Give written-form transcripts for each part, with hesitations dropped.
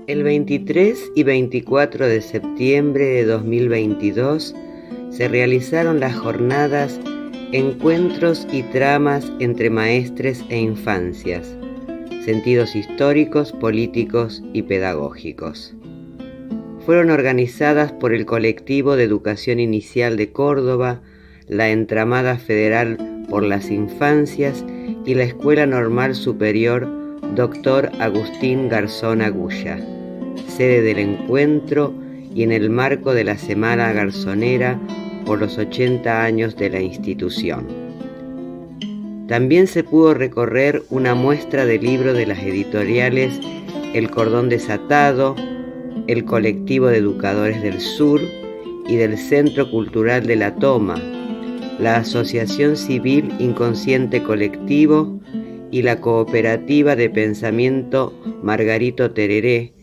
El 23 y 24 de septiembre de 2022 se realizaron las jornadas Encuentros y tramas entre maestres e infancias, sentidos históricos, políticos y pedagógicos. Fueron organizadas por el Colectivo de Educación Inicial de Córdoba, la Entramada Federal por las Infancias y la Escuela Normal Superior Dr. Agustín Garzón Agulla, sede del encuentro y en el marco de la Semana Garzonera por los 80 años de la institución. También se pudo recorrer una muestra de libros de las editoriales El Cordón Desatado, el Colectivo de Educadores del Sur y del Centro Cultural de la Toma, la Asociación Civil Inconsciente Colectivo y la Cooperativa de Pensamiento Margarito Tereré,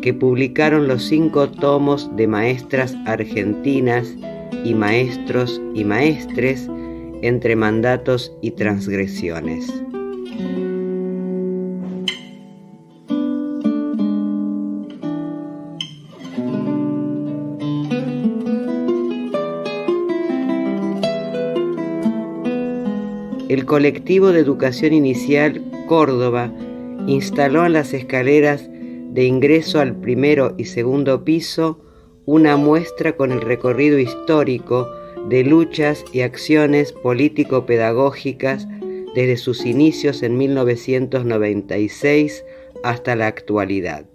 que publicaron los 5 tomos de maestras argentinas y maestros y maestres entre mandatos y transgresiones. El Colectivo de Educación Inicial Córdoba instaló en las escaleras de ingreso al primero y segundo piso una muestra con el recorrido histórico de luchas y acciones político-pedagógicas desde sus inicios en 1996 hasta la actualidad.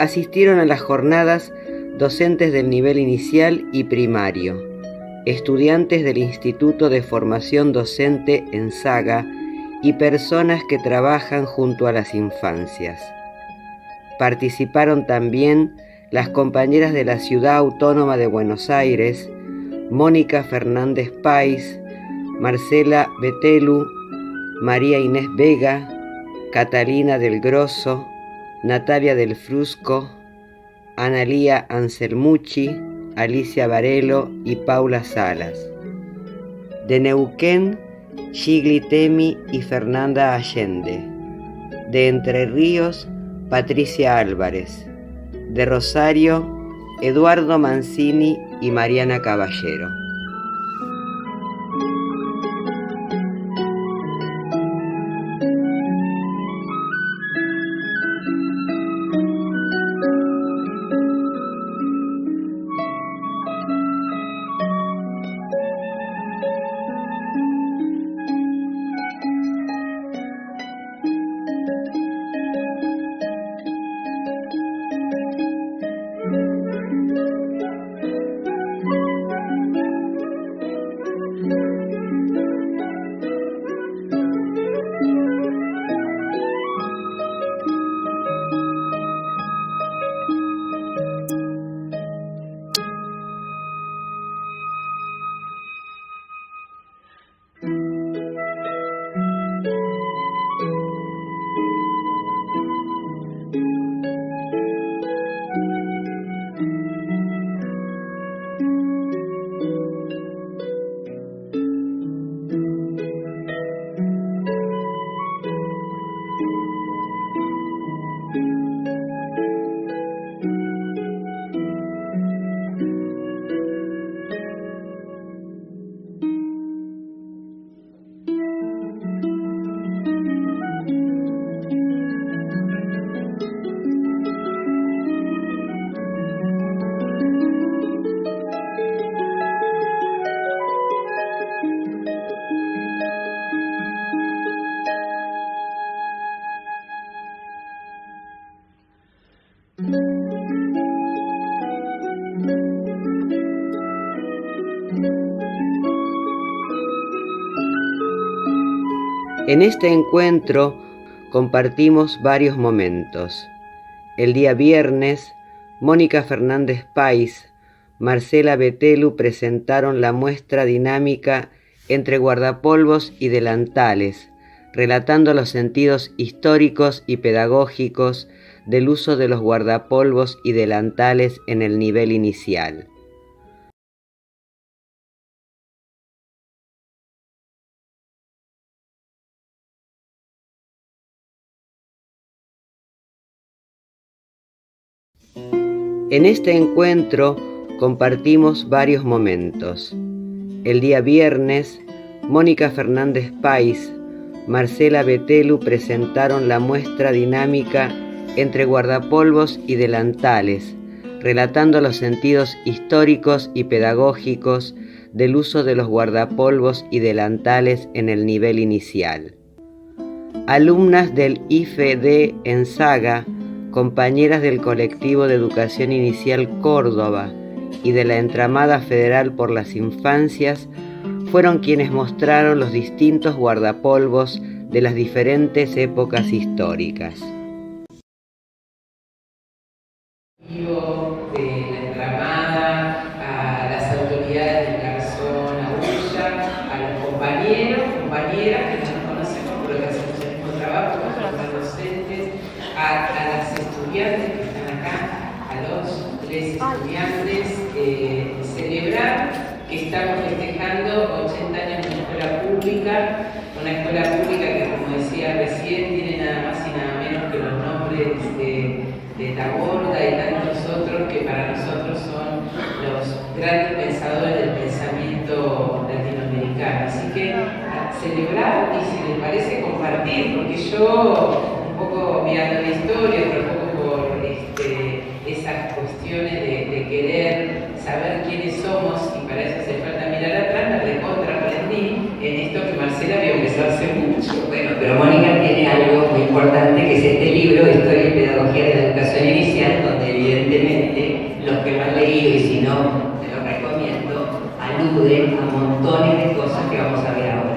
Asistieron a las jornadas docentes del nivel inicial y primario, estudiantes del Instituto de Formación Docente en Saga y personas que trabajan junto a las infancias. Participaron también las compañeras de la Ciudad Autónoma de Buenos Aires, Mónica Fernández Pais, Marcela Betelu, María Inés Vega, Catalina del Grosso, Natalia del Frusco, Analía Anselmucci, Alicia Varelo y Paula Salas. De Neuquén, Gigli Temi y Fernanda Allende. De Entre Ríos, Patricia Álvarez. De Rosario, Eduardo Mancini y Mariana Caballero. En este encuentro compartimos varios momentos. El día viernes, Mónica Fernández Pais, Marcela Betelu presentaron la muestra dinámica Entre guardapolvos y delantales, relatando los sentidos históricos y pedagógicos del uso de los guardapolvos y delantales en el nivel inicial. En este encuentro compartimos varios momentos. El día viernes, Mónica Fernández Pais, Marcela Betelu presentaron la muestra dinámica Entre guardapolvos y delantales, relatando los sentidos históricos y pedagógicos del uso de los guardapolvos y delantales en el nivel inicial. Alumnas del IFED en Saga, compañeras del Colectivo de Educación Inicial Córdoba y de la Entramada Federal por las Infancias, fueron quienes mostraron los distintos guardapolvos de las diferentes épocas históricas. De la Entramada, a las autoridades de Garzón, a Ulla, a los compañeros, compañeras que nos conocemos por lo que hacemos el mismo trabajo, los docentes, a las estudiantes que están acá, a los 3 estudiantes, celebrar que estamos festejando 80 años de una escuela pública que, como decía recién, tiene nada más y nada menos que los nombres de Taborda y tantos otros que para nosotros son los grandes pensadores del pensamiento latinoamericano. Así que a celebrar y, si les parece, compartir, porque yo, un poco mirando la historia, pero un poco por esas cuestiones de querer saber quiénes somos, y para eso hace falta mirar atrás, me recontra aprendí en esto que Marcela había empezado hace mucho. Bueno, pero Mónica tiene algo muy importante, que es este libro, Historia y Pedagogía de la Educación Inicial, donde evidentemente los que lo han leído, y si no, te lo recomiendo, aluden a montones de cosas que vamos a ver ahora.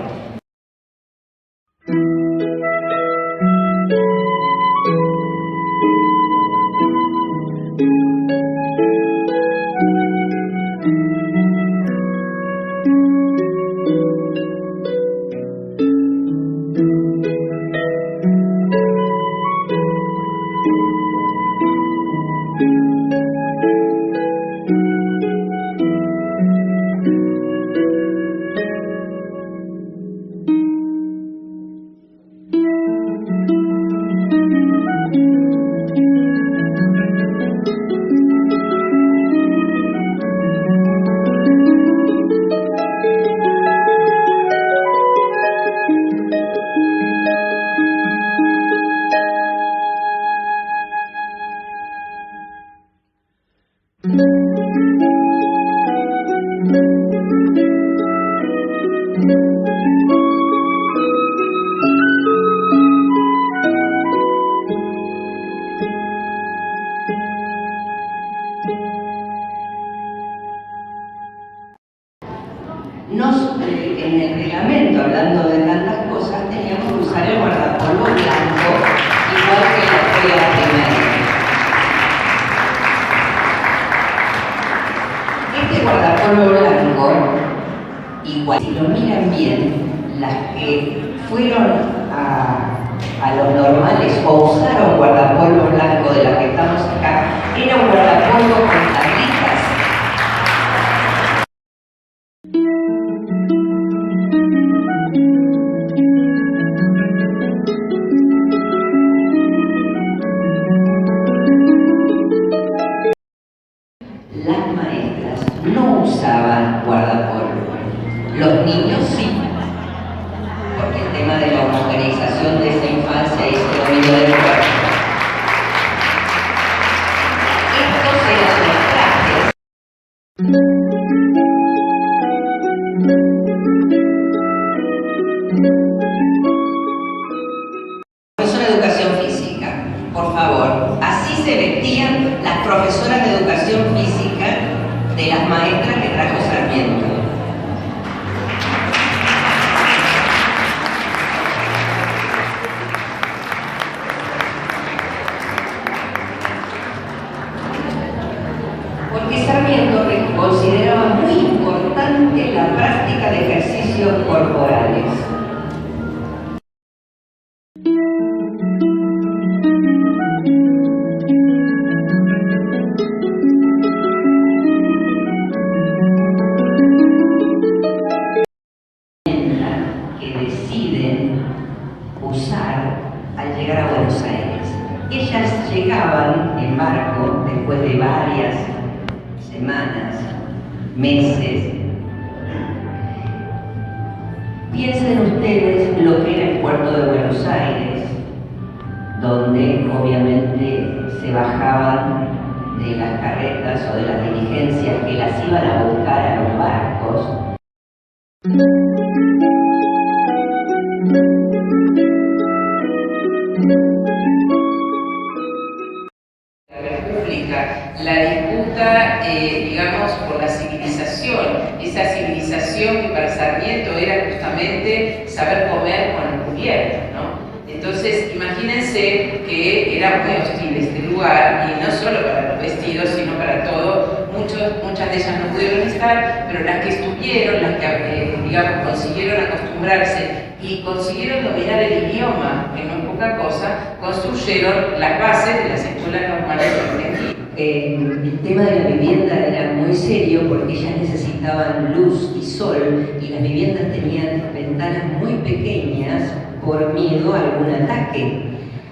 En el reglamento, hablando de tantas cosas, teníamos que usar el guardapolvo blanco, igual que la escuela primaria. Este guardapolvo blanco, igual, si lo miran bien, las que fueron a los normales o usaron guardapolvo blanco de la que estamos acá, era un guardapolvo con tablitas. Las maestras no usaban guardapolvo, los niños sí, porque el tema de la homogeneización de esa infancia y ese dominio del cuerpo. Estos eran los trajes. Profesora de educación física, por favor, así se vestían las profesoras de educación física de las maestras que trajo Sarmiento. cruzar al llegar a Buenos Aires. Ellas llegaban en barco después de varias semanas, meses. Piensen ustedes lo que era el puerto de Buenos Aires, donde obviamente se bajaban de las carretas o de las diligencias que las iban a buscar a los barcos. La disputa, digamos, por la civilización, esa civilización que para Sarmiento era justamente saber comer con el cubierto, ¿no? Entonces, imagínense que era muy hostil este lugar, y no solo para los vestidos, sino para todo. Muchas de ellas no pudieron estar, pero las que estuvieron, las que, digamos, consiguieron acostumbrarse y consiguieron dominar el idioma, que no es poca cosa, construyeron las bases de las escuelas normales de Argentina. El tema de la vivienda era muy serio porque ellas necesitaban luz y sol, y las viviendas tenían ventanas muy pequeñas por miedo a algún ataque.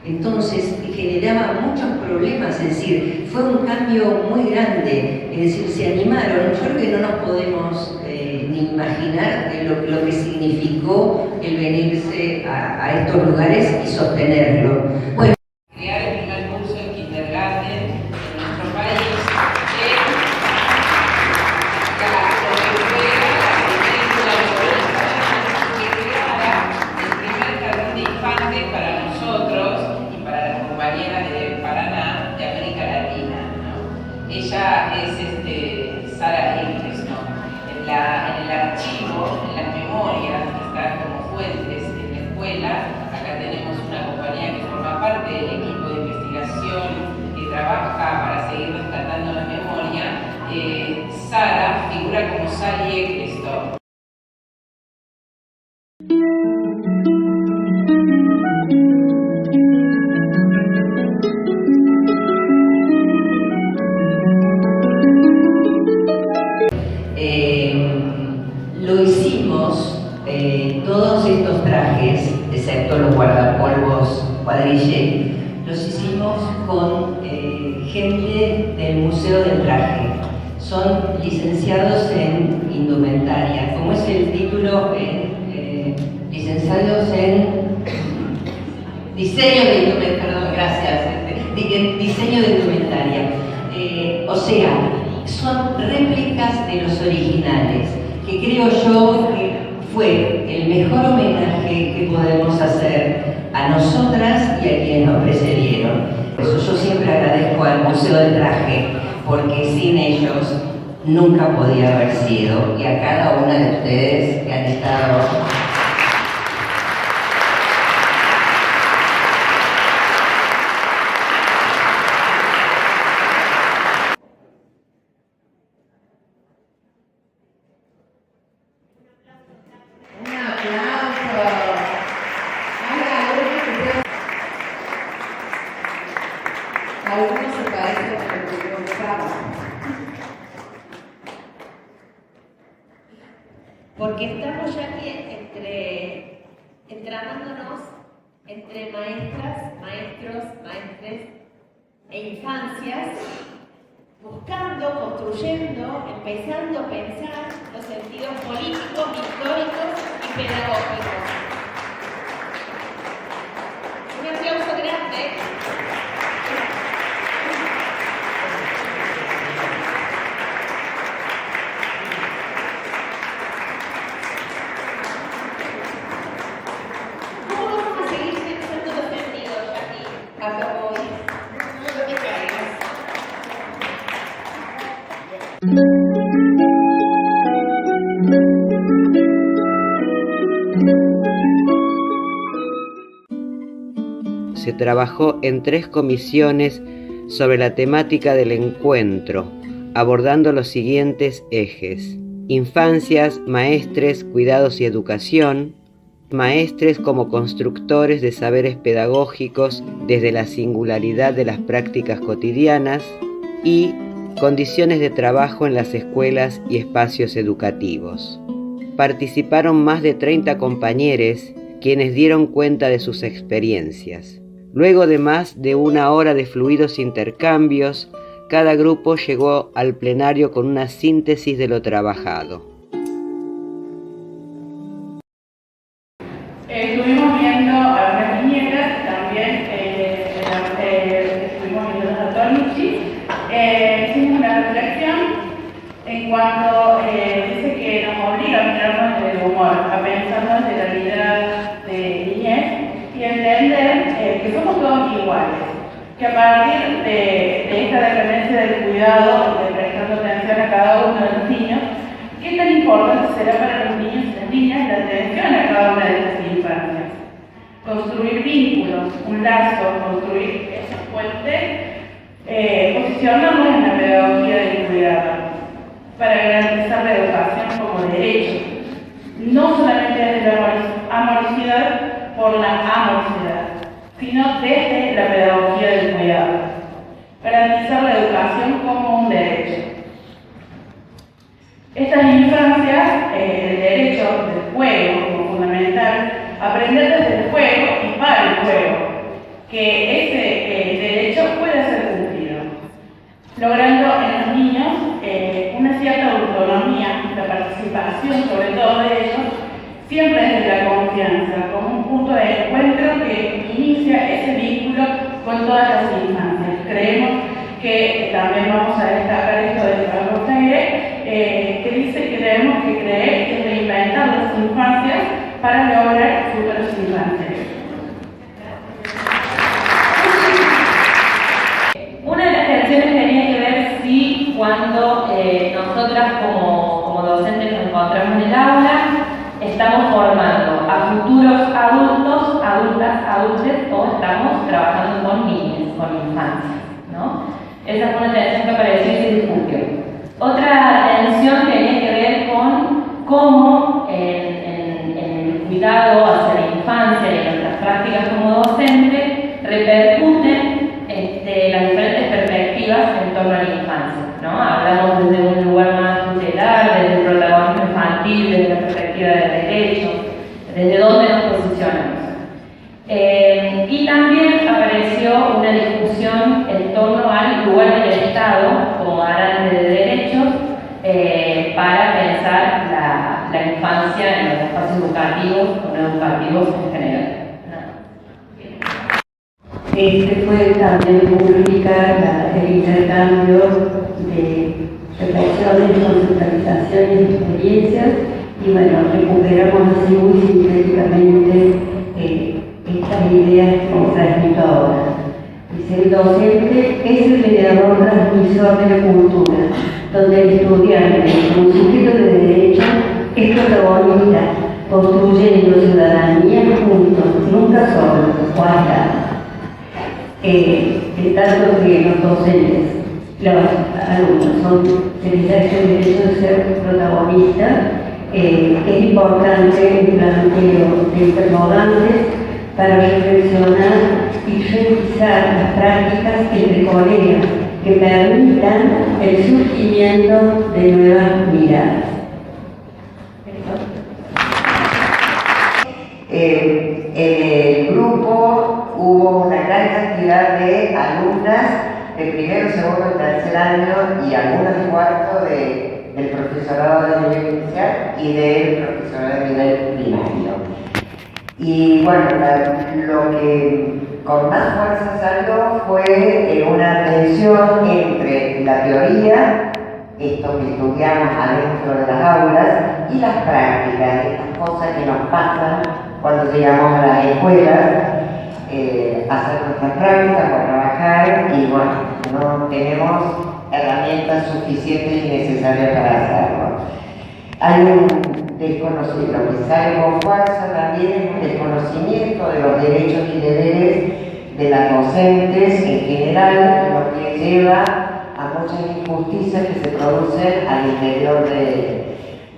Entonces generaba muchos problemas, es decir, fue un cambio muy grande, es decir, se animaron. Yo creo que no nos podemos ni imaginar de lo que significó el venirse a estos lugares y sostenerlo. Bueno, crear el primer curso en kindergarten en nuestro país, el primer jardín de infantes para nosotros y para las compañeras de Paraná, de América Latina, ¿no? Ella es Sara Ingres, ¿no? En el archivo, en las memorias que están como fuentes en la escuela, acá tenemos una compañía que forma parte del equipo de investigación que trabaja para seguir rescatando la memoria. Sara figura como Sally Eccleston. Lo hicimos, todos estos trajes, excepto los guardapolvos cuadrille, los hicimos con gente del Museo del Traje. Son licenciados en indumentaria. ¿Cómo es el título? Licenciados en diseño de indumentaria, perdón, gracias. Diseño de indumentaria. O sea, son réplicas de los originales, que creo yo que fue el mejor homenaje que podemos hacer a nosotras y a quienes nos precedieron. Por eso yo siempre agradezco al Museo del Traje, porque sin ellos nunca podía haber sido, y a cada una de ustedes que han estado. Algunos se parecen a lo que yo pensaba. Porque estamos ya aquí entramándonos entre maestras, maestros, maestres e infancias, buscando, construyendo, empezando a pensar los sentidos políticos, históricos y pedagógicos. Un aplauso grande. Se trabajó en 3 comisiones sobre la temática del encuentro, abordando los siguientes ejes: infancias, maestres, cuidados y educación; maestres como constructores de saberes pedagógicos desde la singularidad de las prácticas cotidianas; y condiciones de trabajo en las escuelas y espacios educativos. Participaron más de 30 compañeros, quienes dieron cuenta de sus experiencias. Luego de más de 1 hora de fluidos intercambios, cada grupo llegó al plenario con una síntesis de lo trabajado. Estuvimos viendo algunas viñetas, también estuvimos viendo los Tornichi. Hicimos una reflexión en cuanto dice que nos obliga a mirarnos desde el humor, a pensarnos de la vida de niñez y entender que somos todos iguales, que a partir de esta dependencia del cuidado, de prestando atención a cada uno de los niños, ¿qué tan importante será para los niños y las niñas la atención a cada una de estas infancias? Construir vínculos, un lazo, construir esos puentes, posicionarnos en la pedagogía del cuidado para garantizar la educación como derecho, no solamente desde la amorosidad por la amorosidad, sino desde la pedagogía del cuidado, garantizar la educación como un derecho. Estas infancias, el derecho del juego como fundamental, aprender desde el juego y para el juego, que ese derecho pueda ser cumplido, logrando en los niños una cierta autonomía, la participación sobre todo de ellos, siempre desde la confianza, como un punto de encuentro que inicia ese vínculo con todas las infancias. Creemos que también vamos a destacar esto de Carlos Freire, que dice que tenemos que creer y reinventar las infancias para lograr futuras infancias. Una de las tensiones tenía que ver si cuando nosotras como docentes nos encontramos en el aula, estamos formando a futuros adultos, adultas, adultos, o estamos trabajando con niños, con infancias, ¿no? Esa fue una tensión que apareció y se discutió. Otra tensión tenía que ver con cómo en el cuidado hacia la infancia y en nuestras prácticas como docente repercuten las diferentes perspectivas en torno a la infancia, ¿no? Hablamos desde un lugar más tutelar, desde el protagonismo infantil, desde la perspectiva del derecho, desde dónde nos posicionamos. Y también apareció una discusión en torno al lugar del Estado como garante de derechos para pensar la infancia en los espacios educativos o no educativos en general. Este fue también publicar el intercambio de reflexiones, conceptualizaciones, experiencias y bueno, recuperamos así muy sintéticamente estas ideas que transmito ahora. Dice, el docente es el mediador transmisor de la cultura, donde el estudiante, como sujeto de derecho, es protagonista, construyendo ciudadanía juntos, nunca solos o aislados. En tanto que los docentes, los alumnos, se les da el derecho de ser protagonistas, es importante el planteo de interrogantes para reflexionar y revisar las prácticas entre colegas que permitan el surgimiento de nuevas miradas. En el grupo hubo una gran cantidad de alumnas de primero, segundo y tercer año y algunas de cuarto del profesorado de nivel inicial y del profesorado de nivel primario. Y bueno, lo que con más fuerza salió fue una tensión entre la teoría, esto que estudiamos adentro de las aulas, y las prácticas, estas cosas que nos pasan cuando llegamos a las escuelas, hacer nuestras prácticas o trabajar y bueno, no tenemos herramientas suficientes y necesarias para hacerlo. Hay un desconocimiento, lo que sale con fuerza también es un desconocimiento de los derechos y deberes de las docentes en general, lo que lleva a muchas injusticias que se producen al interior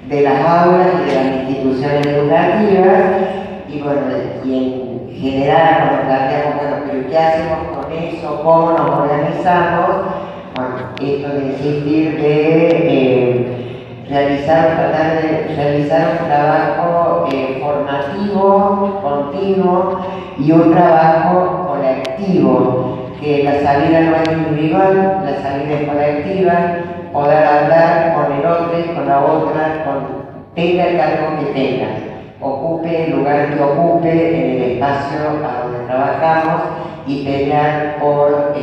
de las aulas y de las instituciones educativas. Y bueno, y en general cuando planteamos, bueno, pero ¿qué hacemos con eso? ¿Cómo nos organizamos? Bueno, esto de insistir de tratar de realizar un trabajo formativo, continuo y un trabajo colectivo, que la salida no es individual, la salida es colectiva, poder hablar con el otro y con la otra, tenga el cargo que tenga, ocupe el lugar que ocupe en el espacio a donde trabajamos y pelear por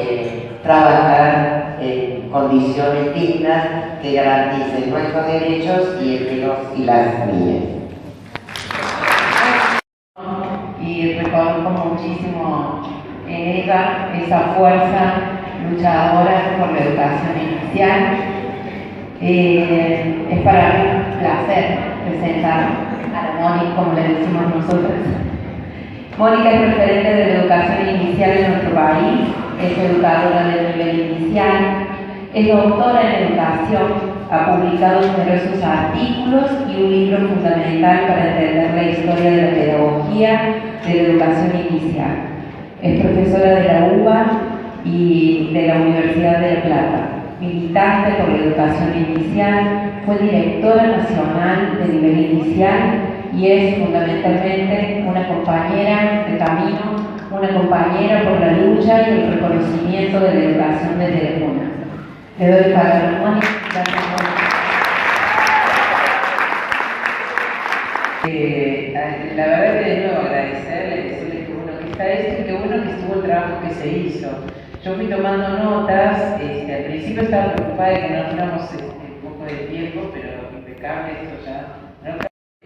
trabajar en condiciones dignas que garanticen nuestros derechos y el de los y las niñas. Y reconozco muchísimo en ella esa fuerza luchadora por la educación inicial. Es para mí un placer presentar a la Mónica, como le decimos nosotros. Mónica es referente de la educación inicial en nuestro país, es educadora del nivel inicial, es doctora en educación, ha publicado numerosos artículos y un libro fundamental para entender la historia de la pedagogía de la educación inicial. Es profesora de la UBA y de la Universidad de La Plata, militante por la educación inicial, fue directora nacional de nivel inicial y es fundamentalmente una compañera de camino, una compañera por la lucha y el reconocimiento de la educación desde la cuna. Le doy palabra a Mónica. Gracias, Mónica. La verdad que debo agradecerle, decirle que bueno que está esto y que bueno que estuvo el trabajo que se hizo. Yo fui tomando notas, al principio estaba preocupada de que no tuviéramos un poco de tiempo, pero impecable esto ya, ¿no?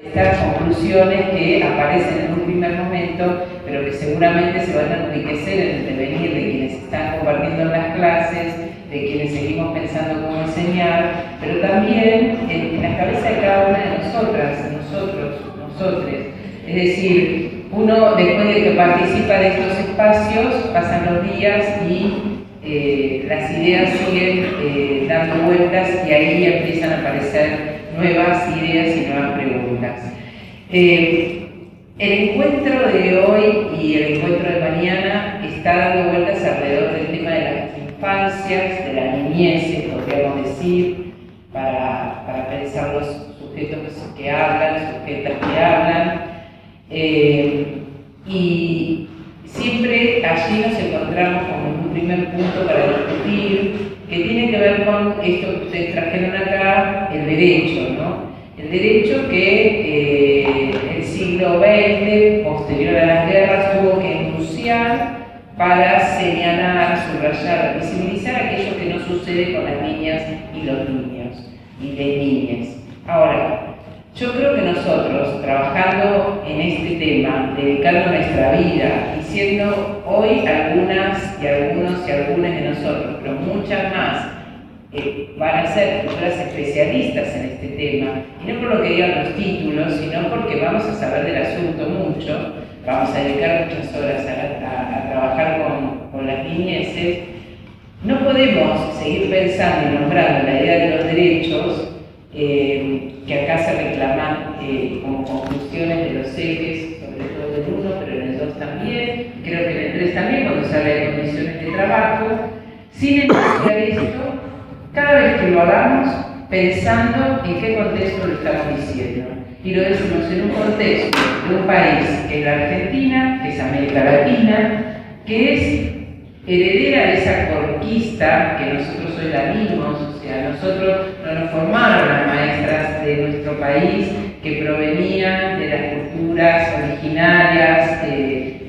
Estas conclusiones que aparecen en un primer momento, pero que seguramente se van a enriquecer en el devenir de quienes están compartiendo en las clases, de quienes seguimos pensando cómo enseñar, pero también en la cabeza de cada una de nosotras, nosotros. Es decir, uno después de que participa de estos espacios, pasan los días y las ideas siguen dando vueltas y ahí empiezan a aparecer nuevas ideas y nuevas preguntas. El encuentro de hoy y el encuentro de mañana está dando vueltas alrededor del tema de las infancias, de la niñez, podríamos decir, para pensar los sujetos que hablan, sujetas que hablan. Y siempre allí nos encontramos con un primer punto para discutir, que tiene que ver con esto que ustedes trajeron acá, el derecho, ¿no? El derecho que el siglo XX, posterior a las guerras, tuvo que enunciar para señalar, subrayar, visibilizar aquello que no sucede con las niñas y los niños y las niñas. Ahora, yo creo que nosotros, trabajando en este tema, dedicando nuestra vida y siendo hoy algunas y algunos y algunas de nosotros, pero muchas más, van a ser futuras especialistas en este tema, y no por lo que digan los títulos, sino porque vamos a saber del asunto mucho, vamos a dedicar muchas horas a trabajar con las niñeces. No podemos seguir pensando y nombrando la idea de los derechos que acá se reclaman como conclusiones de los ejes, sobre todo del 1, pero en el 2 también, creo que en el 3 también, cuando se habla de condiciones de trabajo, sin enunciar esto, cada vez que lo hagamos, pensando en qué contexto lo estamos diciendo. Y lo decimos en un contexto de un país que es la Argentina, que es América Latina, que es heredera de esa conquista que nosotros hoy la vimos. O sea, nosotros no nos formaron las maestras de nuestro país que provenían de las culturas originarias,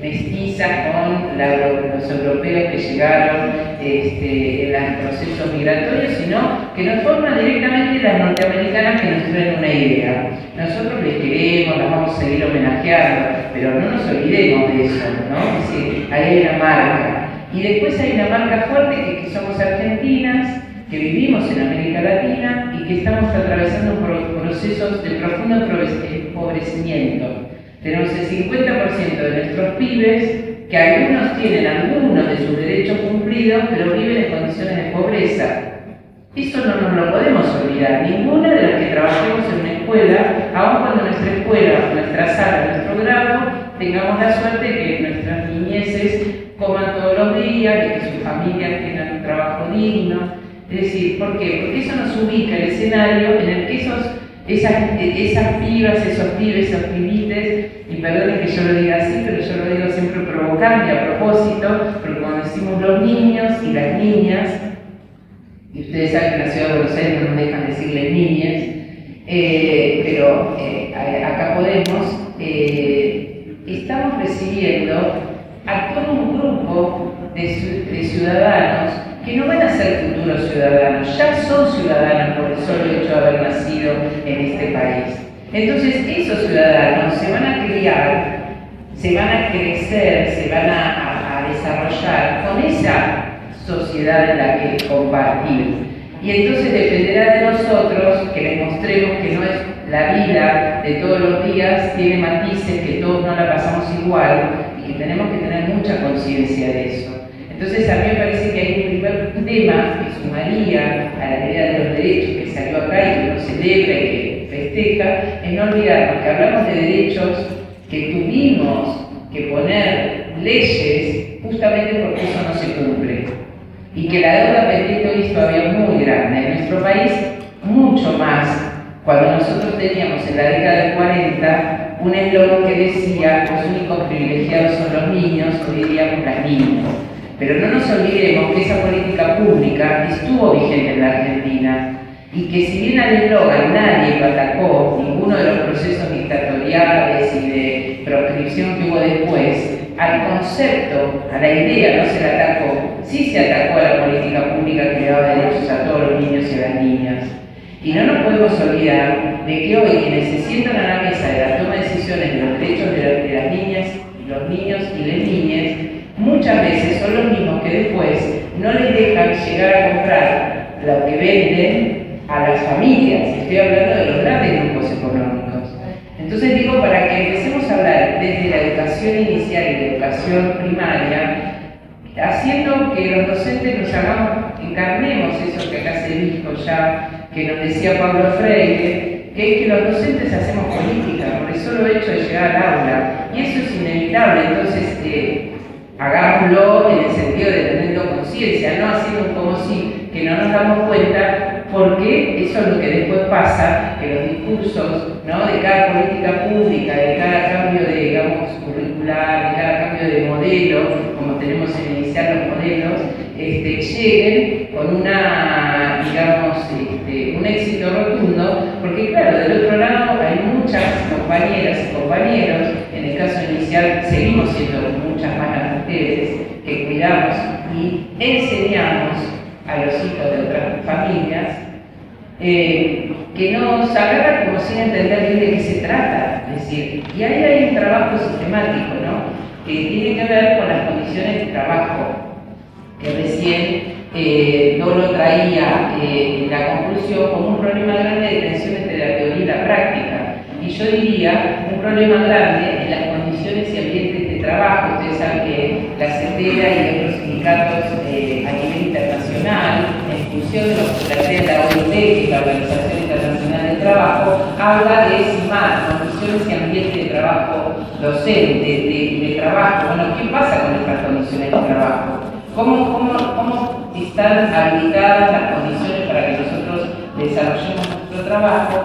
mestizas con los europeos que llegaron en los procesos migratorios, sino que nos forman directamente las norteamericanas que nos traen una idea. Nosotros les queremos, las vamos a seguir homenajeando, pero no nos olvidemos de eso, ¿no? Es decir, ahí hay una marca. Y después hay una marca fuerte que somos argentinas, que vivimos en América Latina y que estamos atravesando procesos de profundo empobrecimiento. Tenemos el 50% de nuestros pibes que algunos tienen algunos de sus derechos cumplidos, pero viven en condiciones de pobreza. Eso no nos lo podemos olvidar. Ninguna de las que trabajemos en una escuela, aun cuando nuestra escuela, nuestra sala, nuestro grado, tengamos la suerte de que nuestras niñeces coman todos los días, de que sus familias tengan un trabajo digno, Es decir, ¿por qué? Porque eso nos ubica el escenario en el que esas pibas, esos pibes, esos pibites, y perdonen que yo lo diga así, pero yo lo digo siempre provocante a propósito, porque cuando decimos los niños y las niñas, y ustedes saben que en la ciudad de Buenos Aires no nos dejan decirles niñas, pero acá podemos, estamos recibiendo a todo un grupo de ciudadanos que no van a ser futuros ciudadanos, ya son ciudadanos por el solo hecho de haber nacido en este país. Entonces esos ciudadanos se van a criar, se van a crecer, se van a desarrollar con esa sociedad en la que compartir. Y entonces dependerá de nosotros que les mostremos que no es la vida de todos los días, tiene matices, que todos no la pasamos igual y que tenemos que tener mucha conciencia de eso. Entonces a mí me parece que hay un primer tema que sumaría a la idea de los derechos que salió acá y que lo celebra y que festeja, es no olvidarnos que hablamos de derechos que tuvimos que poner leyes justamente porque eso no se cumple. Y que la deuda pendiente hoy es todavía muy grande. En nuestro país, mucho más. Cuando nosotros teníamos en la década del 40 un eslogan que decía los únicos privilegiados son los niños, hoy diríamos las niñas. Pero no nos olvidemos que esa política pública estuvo vigente en la Argentina y que si bien al eslogan nadie lo atacó, ninguno de los procesos dictatoriales y de proscripción que hubo después, al concepto, a la idea no se le atacó, sí se atacó a la política pública que le daba derechos a todos los niños y a las niñas. Y no nos podemos olvidar de que hoy quienes se sientan a la mesa de la toma de decisiones de los derechos de las niñas, los niños y las niñas, muchas veces son los mismos que después no les dejan llegar a comprar lo que venden a las familias. Estoy hablando de los grandes grupos económicos. Entonces digo, para que empecemos a hablar desde la educación inicial y la educación primaria, haciendo que los docentes nos encarnemos eso que acá se dijo ya, que nos decía Pablo Freire, que es que los docentes hacemos política por el solo hecho de llegar al aula, y eso es inevitable. Entonces hagámoslo en el sentido de tenerlo conciencia, no haciendo un como si, que no nos damos cuenta, porque eso es lo que después pasa, que los discursos, ¿no?, de cada política pública, de cada cambio de, digamos, curricular, de cada cambio de modelo, como tenemos en iniciar los modelos, lleguen con una, digamos, un éxito rotundo, porque claro, del otro lado hay muchas compañeras y compañeros, en el caso inicial seguimos siendo muchas más las mujeres que cuidamos y enseñamos a los hijos de otras familias, que nos agarran como sin entender bien de qué se trata. Es decir, y ahí hay un trabajo sistemático, ¿no?, que tiene que ver con las condiciones de trabajo, que recién no lo traía en la conclusión como un problema grande de tensión entre la teoría y la práctica. Y yo diría un problema grande en las condiciones y ambientes de trabajo. Ustedes saben que la CETERA y otros sindicatos a nivel internacional, en función de lo que plantea la OIT, que es la Organización Internacional del Trabajo, habla de CIMAR, condiciones y ambientes de trabajo docente, de trabajo. Bueno, ¿qué pasa con estas condiciones de trabajo? ¿Cómo están habilitadas las condiciones para que nosotros desarrollemos nuestro trabajo?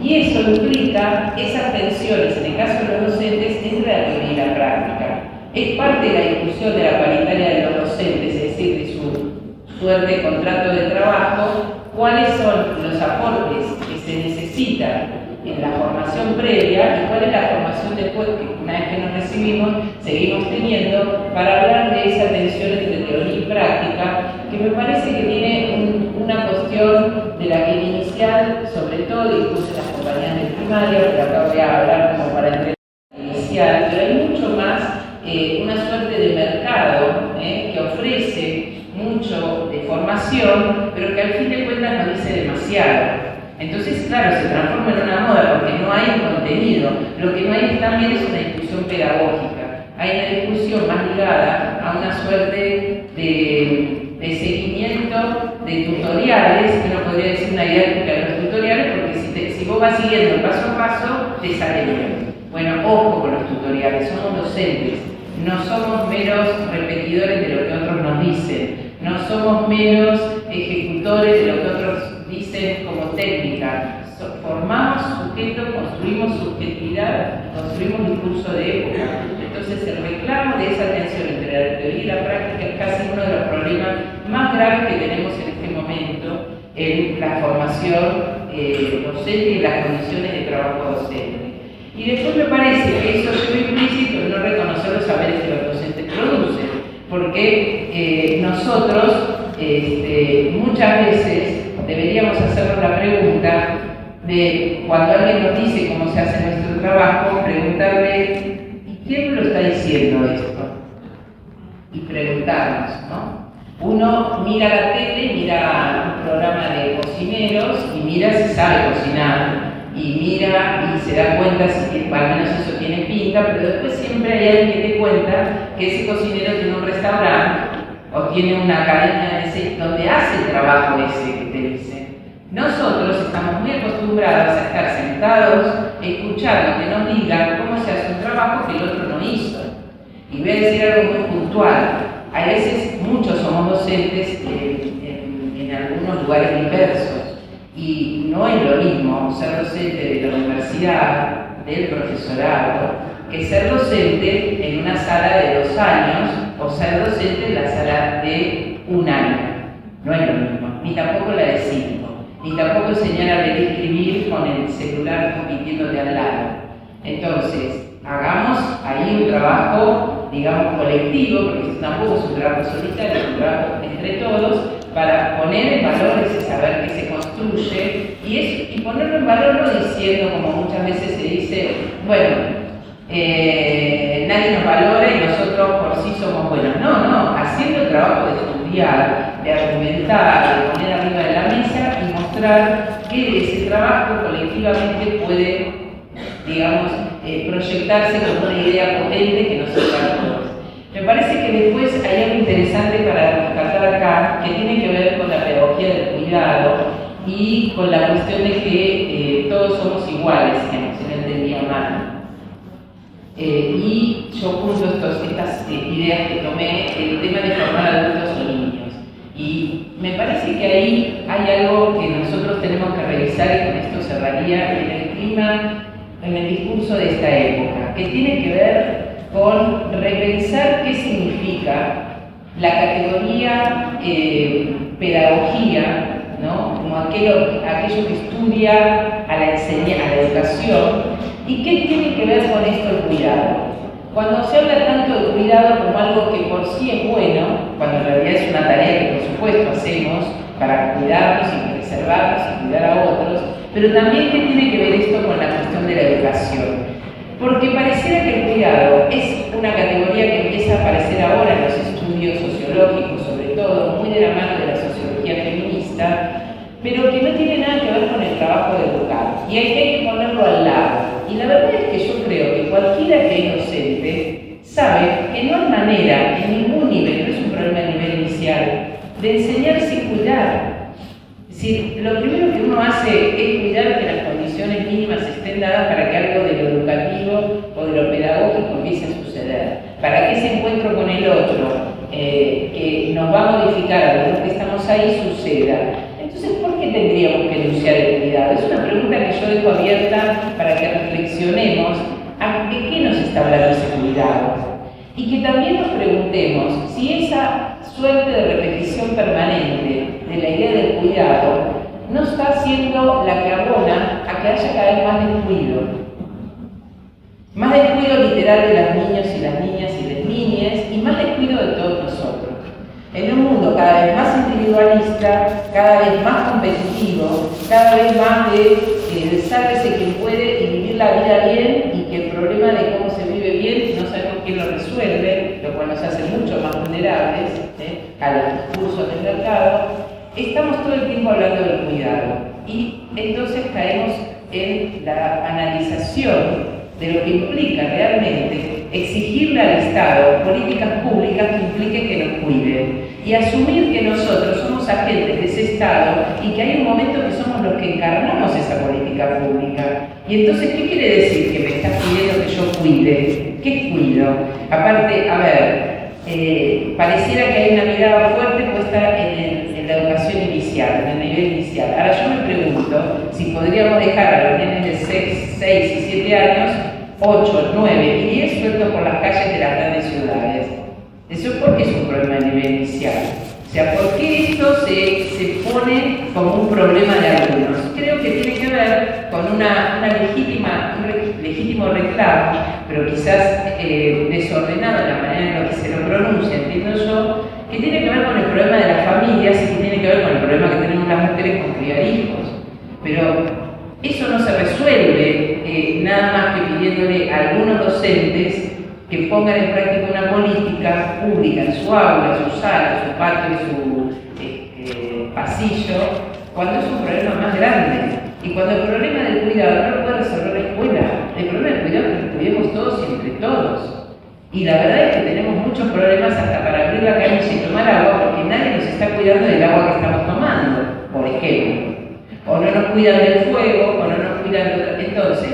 Y eso implica esas tensiones, en el caso de los docentes, entre la teoría y la práctica. Es parte de la discusión de la paritaria de los docentes, es decir, de su suerte de contrato de trabajo, cuáles son los aportes que se necesitan en la formación previa y cuál es la formación después, que una vez que nos recibimos, seguimos teniendo, para hablar de esa tensión entre teoría y práctica, que me parece que tiene una cuestión de la que inicial, sobre todo, discute las compañías de primaria, pero acá voy a hablar como para entender inicial, pero hay mucho más una suerte de mercado que ofrece mucho de formación, pero que al fin de cuentas no dice demasiado. Entonces, claro, se transforma en una moda porque no hay contenido. Lo que no hay también es una discusión pedagógica. Hay una discusión más ligada a una suerte de seguimiento de tutoriales, que no podría decir una didáctica de los tutoriales, porque si vos vas siguiendo paso a paso, te sale bien. Bueno, ojo con los tutoriales, somos docentes, no somos meros repetidores de lo que otros nos dicen. no somos menos ejecutores de lo que otros dicen como técnica. Formamos sujetos, construimos subjetividad, construimos discurso de época. Entonces el reclamo de esa tensión entre la teoría y la práctica es casi uno de los problemas más graves que tenemos en este momento en la formación docente y en las condiciones de trabajo docente. Y después me parece que eso lleva implícito el no reconocer los saberes que los docentes producen, porque nosotros muchas veces deberíamos hacernos la pregunta de cuando alguien nos dice cómo se hace nuestro trabajo, preguntarle ¿y quién lo está diciendo esto? Y preguntarnos, ¿no? Uno mira la tele, mira un programa de cocineros y mira si sabe cocinar y mira y se da cuenta si al menos eso tiene pinta, pero después siempre hay alguien que te cuenta que ese cocinero tiene un restaurante o tiene una cadena donde hace el trabajo ese que te dice. Nosotros estamos muy acostumbrados a estar sentados escuchando que nos digan cómo se hace un trabajo que el otro no hizo. Y voy a decir algo muy puntual. A veces muchos somos docentes en algunos lugares diversos y no es lo mismo ser docente de la universidad, del profesorado, que ser docente en una sala de 2 años o ser docente en la sala de 1 año. No es lo mismo, ni tampoco la de 5, ni tampoco enseñar a leer y escribir con el celular compitiendo de al lado. Entonces, hagamos ahí un trabajo, digamos, colectivo, porque tampoco es un trabajo solitario, es un trabajo entre todos, para poner en valor ese saber que se construye y ponerlo en valor no diciendo, como muchas veces se dice, bueno, nadie nos valora y nosotros por sí somos buenos. No, haciendo el trabajo de estudiar, de argumentar, de poner arriba de la mesa y mostrar que ese trabajo colectivamente puede, digamos, proyectarse como una idea potente que nos sirva a todos. Me parece que después hay algo interesante para rescatar acá, que tiene que ver con la pedagogía del cuidado y con la cuestión de que todos somos iguales, que no se le entendía mal. Y yo junto estas ideas que tomé, el tema de formar adultos o niños. Y me parece que ahí hay algo que nosotros tenemos que revisar, y con esto cerraría, en el clima, en el discurso de esta época, que tiene que ver con repensar qué significa la categoría pedagogía, ¿no? Como aquello que estudia a la educación, y qué tiene que ver con esto el cuidado. Cuando se habla tanto de cuidado como algo que por sí es bueno, cuando en realidad es una tarea que por supuesto hacemos para cuidarnos y preservarnos y cuidar a otros, pero también qué tiene que ver esto con la cuestión de la educación. Porque pareciera que el cuidado es una categoría que empieza a aparecer ahora en los estudios sociológicos, sobre todo, muy de la mano de la sociología feminista, pero que no tiene nada que ver con el trabajo de educar. Y hay que ponerlo al lado. Y la verdad es que yo creo que cualquiera que es docente sabe que no hay manera, en ningún nivel, no es un problema a nivel inicial, de enseñar sin cuidar. Es decir, lo primero que uno hace es cuidar que las condiciones mínimas estén dadas para que algo de lo educativo o de lo pedagógico empiece a suceder. Para que ese encuentro con el otro, que nos va a modificar a los que estamos ahí, suceda. Entonces, ¿por qué tendríamos que enunciar el cuidado? Es una pregunta que yo dejo abierta para que reflexionemos de qué nos está hablando ese cuidado. Y que también nos preguntemos si esa suerte de repetición permanente de la idea del cuidado no está siendo la que abona a que haya cada vez más descuido. Más descuido literal de los niños y las niñas y las niñas, y más descuido de todos nosotros. En un mundo cada vez más individualista, cada vez más competitivo, cada vez más de sálvese quien puede y vivir la vida bien, y que el problema de cómo se vive bien no sabemos quién lo resuelve, lo cual nos hace mucho más vulnerables a los discursos del mercado. Estamos todo el tiempo hablando del cuidado y entonces caemos en la analización de lo que implica realmente exigirle al Estado políticas públicas que impliquen que nos cuiden y asumir que nosotros somos agentes de ese Estado y que hay un momento que somos los que encarnamos esa política pública. Y entonces, ¿qué quiere decir que me estás pidiendo que yo cuide? ¿Qué cuido? Aparte, a ver, pareciera que hay una mirada fuerte puesta en la educación inicial, en el nivel inicial. Ahora yo me pregunto si podríamos dejar a los nenes de 6 y 7 años, 8, 9 y 10 sueltos por las calles de las grandes ciudades. Eso es porque es un problema de nivel inicial. O sea, ¿por qué esto se pone como un problema de algunos? Creo que tiene que ver con un legítimo reclamo, pero quizás desordenado en la manera en la que se lo pronuncia, entiendo yo, que tiene que ver con el problema de las familias y que tiene que ver con el problema que tenemos las mujeres con criar hijos. Pero eso no se resuelve nada más que pidiéndole a algunos docentes que pongan en práctica una política pública en su aula, en su sala, en su patio, en su pasillo, cuando es un problema más grande. Y cuando el problema del cuidado no lo puede resolver la escuela, el problema del cuidado es que lo cuidemos todos y entre todos. Y la verdad es que tenemos muchos problemas hasta para abrir la canilla y tomar agua porque nadie nos está cuidando del agua que estamos tomando, por ejemplo. O no nos cuidan del fuego, o no nos cuidan de... Entonces,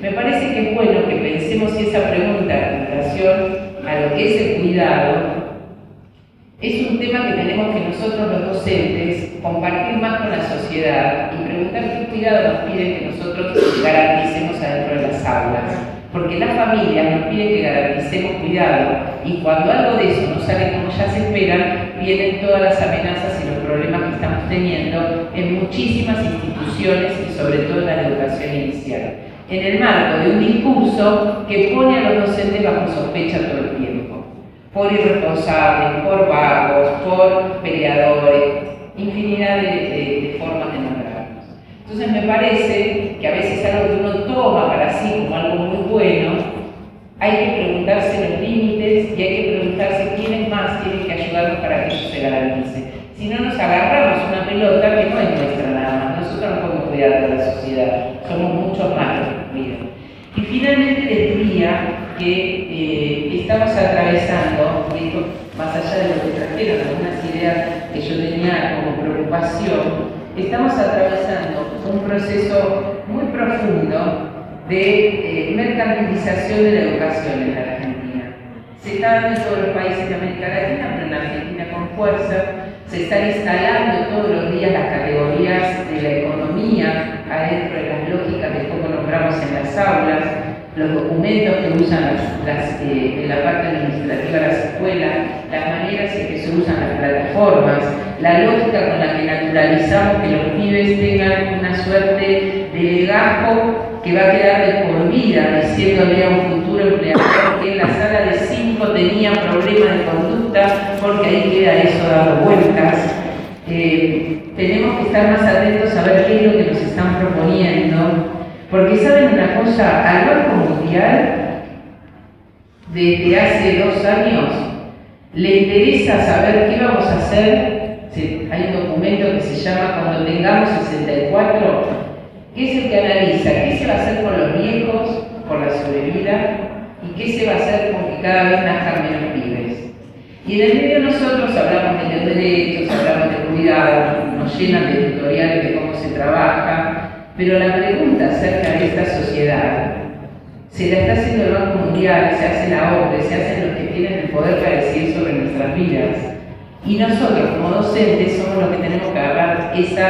me parece que es bueno que pensemos si esa pregunta en relación a lo que es el cuidado es un tema que tenemos que nosotros los docentes compartir más con la sociedad y preguntar qué cuidado nos piden que nosotros garanticemos adentro de las aulas. Porque las familias nos piden que garanticemos cuidado y cuando algo de eso no sale como ya se esperan, vienen todas las amenazas y los problemas que estamos teniendo en muchísimas instituciones y sobre todo en la educación inicial. En el marco de un discurso que pone a los docentes bajo sospecha todo el tiempo, por irresponsables, por vagos, por peleadores, infinidad de formas de nombrarlos. Entonces me parece que a veces algo que uno toma para sí como algo muy bueno, hay que preguntarse los límites y hay que preguntarse quiénes más tienen que ayudarnos para que eso se garantice. Si no nos agarramos una pelota que no es nuestra nada más, nosotros no podemos cuidar de la sociedad, somos muchos más los que cuidan. Y finalmente les diría que estamos atravesando, más allá de lo que trajeron algunas ideas que yo tenía como preocupación, estamos atravesando un proceso muy profundo de mercantilización de la educación en la Argentina. Se está dando en todos los países de América Latina, pero en la Argentina con fuerza. Se están instalando todos los días las categorías de la economía adentro de las lógicas de cómo nombramos en las aulas, los documentos que usan en la parte administrativa de las escuelas, las maneras en que se usan las plataformas, la lógica con la que naturalizamos que los pibes tengan una suerte de legajo que va a quedar de por vida, diciéndole a un futuro empleador que en la sala de 5 tenía problemas de conducta, porque ahí queda eso dando vueltas. Tenemos que estar más atentos a ver qué es lo que nos están proponiendo, porque saben una cosa, al Banco Mundial, desde hace 2 años, le interesa saber qué vamos a hacer. Hay un documento que se llama Cuando tengamos 64, que es el que analiza qué se va a hacer con los viejos, por la sobrevida, y qué se va a hacer con que cada vez nazcan menos pibes. Y en el medio nosotros hablamos de los derechos, hablamos de cuidado, nos llenan de tutoriales de cómo se trabaja, pero la pregunta acerca de esta sociedad se la está haciendo el Banco Mundial, se hace la OCDE, se hacen los que tienen el poder para decidir sobre nuestras vidas. Y nosotros como docentes somos los que tenemos que agarrar esa,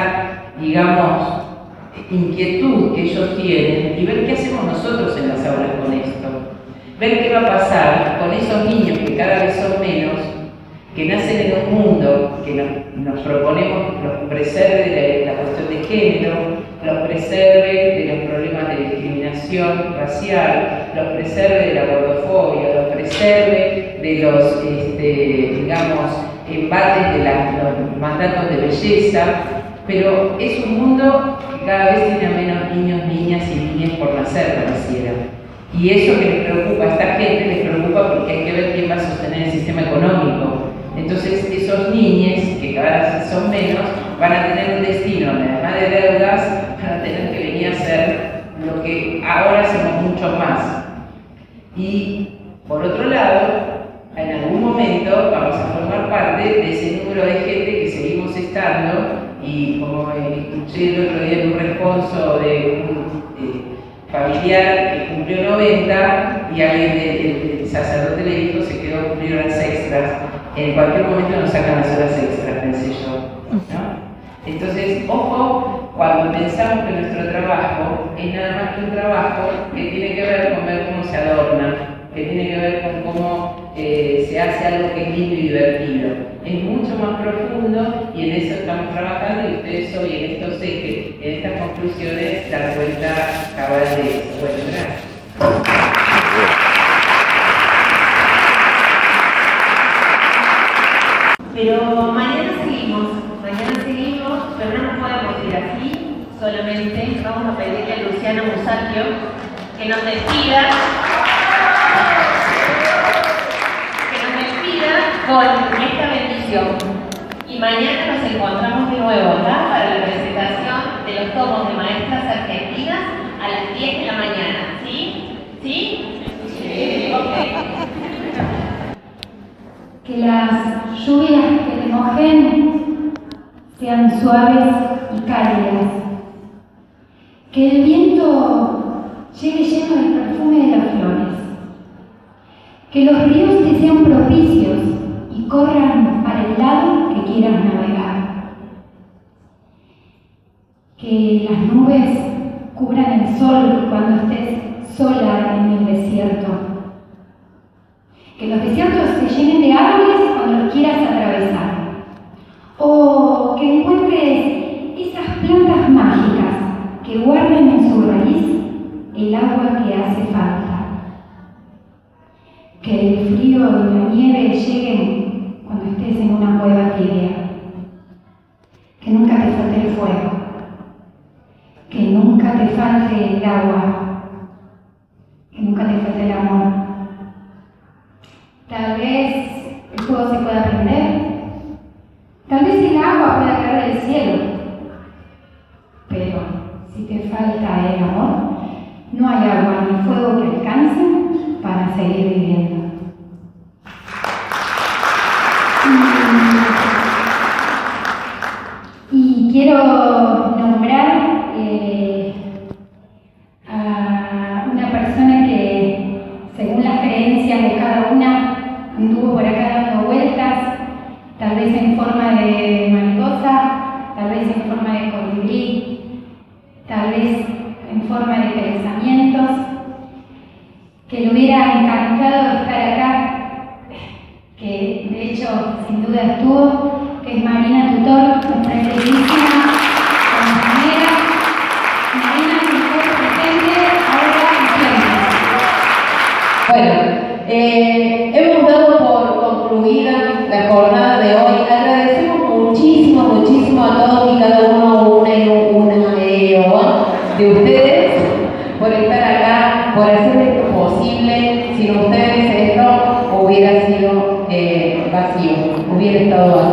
digamos, inquietud que ellos tienen y ver qué hacemos nosotros en las aulas con esto. Ver qué va a pasar con esos niños que cada vez son menos, que nacen en un mundo que nos proponemos los preserve de la cuestión de género, los preserve de los problemas de discriminación racial, los preserve de la gordofobia, los preserve de los, digamos, embates de los mandatos de belleza, pero es un mundo que cada vez tiene menos niños, niñas y niñas por nacer, pareciera. Y eso que les preocupa a esta gente, les preocupa porque hay que ver quién va a sostener el sistema económico. Entonces, esos niños, que cada vez son menos, van a tener un destino, además de deudas, van a tener que venir a hacer lo que ahora somos mucho más. Y, por otro lado, en algún momento vamos a formar parte de ese número de gente que seguimos estando, y como escuché el otro día en un responso de un familiar que cumplió 90 y alguien sacerdote le dijo, se quedó a cumplir horas extras. En cualquier momento nos sacan las horas extras, pensé yo, ¿no? Entonces, ojo, cuando pensamos que nuestro trabajo es nada más que un trabajo que tiene que ver con ver cómo se adorna, que tiene que ver con cómo se hace algo que es lindo y divertido. Es mucho más profundo y en eso estamos trabajando y ustedes hoy en estos ejes, en estas conclusiones, dan cuenta cabal de eso. Bueno, gracias. Pero mañana seguimos, pero no nos podemos ir así solamente. Vamos a pedirle a Luciano Musacchio que nos despida con esta bendición. Y mañana nos encontramos de nuevo acá para la presentación de los tomos de maestras argentinas a las 10 de la mañana. ¿Sí? ¿Sí? Sí. Ok. Que las lluvias que te mojen sean suaves y cálidas. Que el viento llegue lleno del perfume de las flores. Que los ríos te sean propicios y corran para el lado que quieras navegar. Que las nubes cubran el sol cuando estés sola en el desierto. Que los desiertos se llenen de árboles cuando los quieras atravesar. O que encuentres esas plantas mágicas que guarden en su raíz el agua que hace falta. Que el frío y la nieve lleguen cuando estés en una cueva tibia. Que nunca te falte el fuego. Que nunca te falte el agua. Que nunca te falte el amor. Tal vez el fuego se pueda prender, tal vez el agua pueda caer del cielo, pero si te falta el amor, no hay agua ni fuego que alcancen para seguir viviendo. Y quiero nombrar a una persona que, según las creencias de cada una, anduvo por acá dando vueltas, tal vez en forma de mariposa, tal vez en forma de colibrí, tal vez en forma de pensamientos, que le hubiera encantado estar acá, que de hecho sin duda estuvo, que es Marina Tutor, nuestra queridísima compañera. Marina Tutor presente ahora en tiempo. Bueno, hemos dado por concluida la jornada de hoy. Agradecemos muchísimo a todos y cada uno de ustedes por estar acá, por hacer esto posible. Sin ustedes esto hubiera sido vacío, hubiera estado vacío.